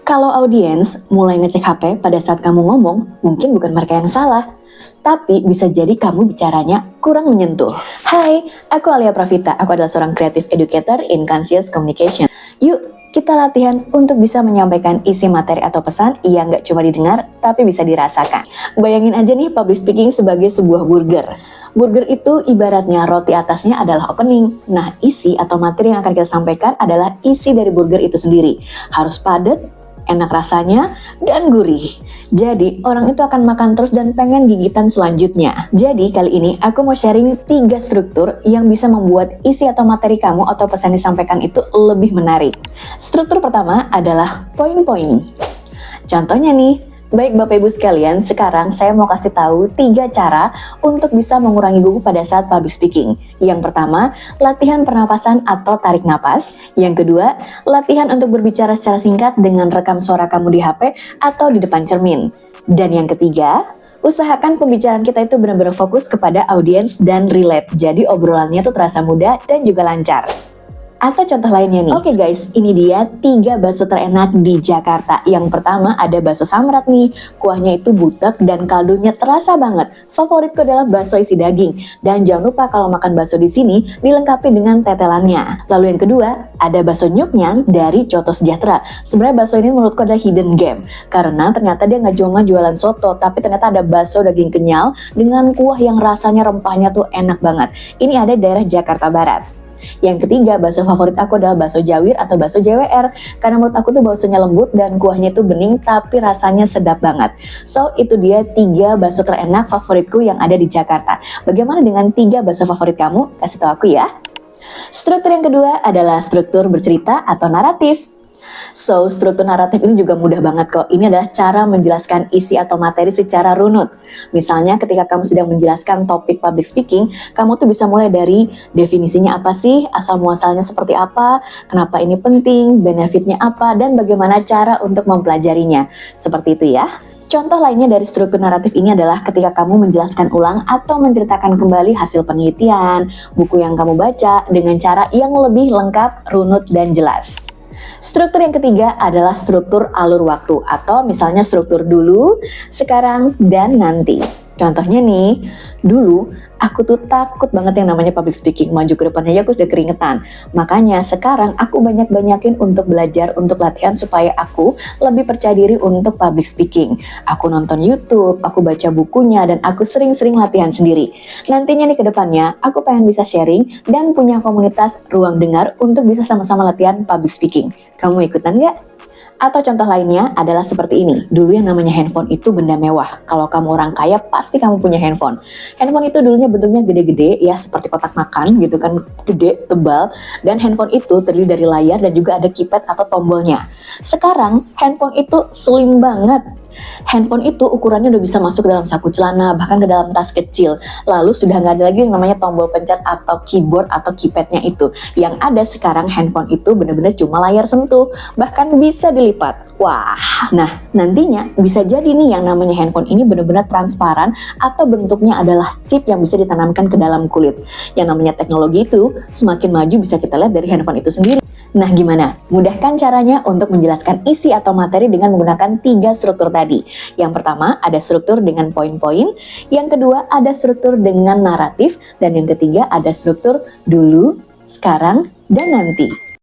Kalau audiens mulai ngecek HP pada saat kamu ngomong, mungkin bukan mereka yang salah, tapi bisa jadi kamu bicaranya kurang menyentuh. Hai, aku Alia Pravita. Aku adalah seorang creative educator in conscious communication. Yuk, kita latihan untuk bisa menyampaikan isi materi atau pesan yang nggak cuma didengar, tapi bisa dirasakan. Bayangin aja nih public speaking sebagai sebuah burger. Burger itu ibaratnya roti atasnya adalah opening. Nah, isi atau materi yang akan kita sampaikan adalah isi dari burger itu sendiri. Harus padat, enak rasanya, dan gurih. Jadi, orang itu akan makan terus dan pengen gigitan selanjutnya. Jadi, kali ini aku mau sharing 3 struktur yang bisa membuat isi atau materi kamu atau pesan disampaikan itu lebih menarik. Struktur pertama adalah poin-poin. Contohnya nih, baik Bapak Ibu sekalian, sekarang saya mau kasih tahu 3 cara untuk bisa mengurangi gugup pada saat public speaking. Yang pertama, latihan pernapasan atau tarik napas. Yang kedua, latihan untuk berbicara secara singkat dengan rekam suara kamu di HP atau di depan cermin. Dan yang ketiga, usahakan pembicaraan kita itu benar-benar fokus kepada audiens dan relate. Jadi obrolannya tuh terasa mudah dan juga lancar. Atau contoh lainnya nih. Oke guys, ini dia 3 bakso terenak di Jakarta. Yang pertama ada bakso samrat nih. Kuahnya itu butek dan kaldunya terasa banget. Favoritku adalah bakso isi daging. Dan jangan lupa kalau makan bakso di sini dilengkapi dengan tetelannya. Lalu yang kedua, ada bakso nyuknyang dari Coto Sejahtera. Sebenarnya bakso ini menurutku adalah hidden gem. Karena ternyata dia nggak cuma jualan soto, tapi ternyata ada bakso daging kenyal dengan kuah yang rasanya rempahnya tuh enak banget. Ini ada di daerah Jakarta Barat. Yang ketiga, bakso favorit aku adalah bakso jawir atau bakso JWR. Karena menurut aku tuh baksonya lembut dan kuahnya itu bening tapi rasanya sedap banget. So, itu dia 3 bakso terenak favoritku yang ada di Jakarta. Bagaimana dengan 3 bakso favorit kamu? Kasih tahu aku ya. Struktur yang kedua adalah struktur bercerita atau naratif. So, struktur naratif ini juga mudah banget kok. Ini adalah cara menjelaskan isi atau materi secara runut. Misalnya ketika kamu sedang menjelaskan topik public speaking, kamu tuh bisa mulai dari definisinya apa sih, asal muasalnya seperti apa, kenapa ini penting, benefitnya apa, dan bagaimana cara untuk mempelajarinya. Seperti itu ya. Contoh lainnya dari struktur naratif ini adalah ketika kamu menjelaskan ulang atau menceritakan kembali hasil penelitian, buku yang kamu baca dengan cara yang lebih lengkap, runut, dan jelas. Struktur yang ketiga adalah struktur alur waktu atau misalnya struktur dulu, sekarang, dan nanti. Contohnya nih, dulu aku tuh takut banget yang namanya public speaking. Maju ke depan aja aku udah keringetan. Makanya sekarang aku banyak-banyakin untuk belajar, untuk latihan supaya aku lebih percaya diri untuk public speaking. Aku nonton YouTube, aku baca bukunya, dan aku sering-sering latihan sendiri. Nantinya nih ke depannya, aku pengen bisa sharing dan punya komunitas ruang dengar untuk bisa sama-sama latihan public speaking. Kamu ikutan nggak? Atau contoh lainnya adalah seperti ini. Dulu yang namanya handphone itu benda mewah. Kalau kamu orang kaya, pasti kamu punya handphone. Handphone itu dulunya bentuknya gede-gede, ya seperti kotak makan gitu kan, gede, tebal. Dan handphone itu terdiri dari layar dan juga ada keypad atau tombolnya. Sekarang, handphone itu slim banget. Handphone itu ukurannya udah bisa masuk ke dalam saku celana, bahkan ke dalam tas kecil. Lalu sudah nggak ada lagi yang namanya tombol pencet atau keyboard atau keypadnya itu. Yang ada sekarang handphone itu benar-benar cuma layar sentuh, bahkan bisa dilipat. Wah, nah nantinya bisa jadi nih yang namanya handphone ini benar-benar transparan atau bentuknya adalah chip yang bisa ditanamkan ke dalam kulit. Yang namanya teknologi itu semakin maju bisa kita lihat dari handphone itu sendiri. Nah gimana? Mudahkan caranya untuk menjelaskan isi atau materi dengan menggunakan 3 struktur tadi. Yang pertama ada struktur dengan poin-poin, yang kedua ada struktur dengan naratif, dan yang ketiga ada struktur dulu, sekarang, dan nanti.